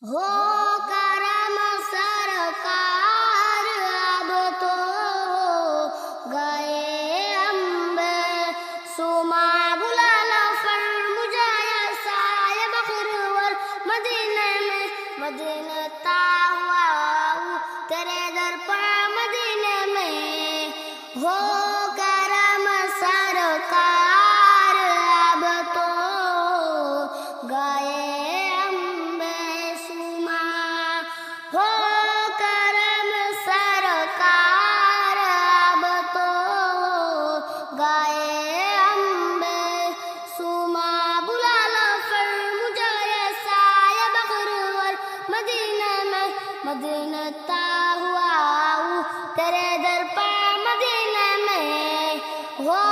ہو کرم سرکار اب تو ہو گئے انبے سما بلال فرمجایا سائے بخرور مدینے میں مدینتا ہوا ہوں تیرے در پر مدینے میں ہو کرم سرکار اب تو گئے ہو کرم سرکار اب تو گائے انبے سما بلال فرمجایا سایہ بخرور مدینہ میں مدینتا ہوا ہوں تیرے در پر مدینہ میں ہو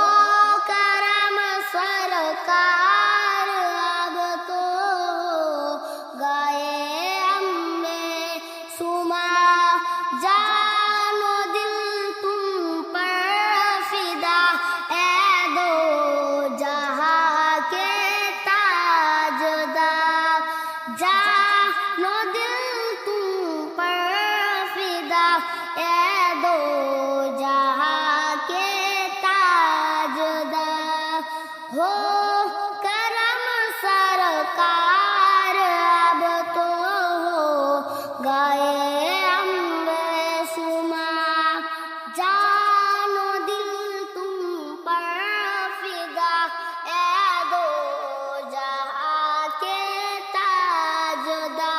کرم سرکار اب تو گائے جان و دل تم پر فدا اے دو جہاں کے تاجدار جان و دل تم پر فدا اے دو جہاں کے تاجدار ہو کرم سرکار اب تو ہو گئے جان و دل تم پر فدا اے دو جہاں کے تاجدار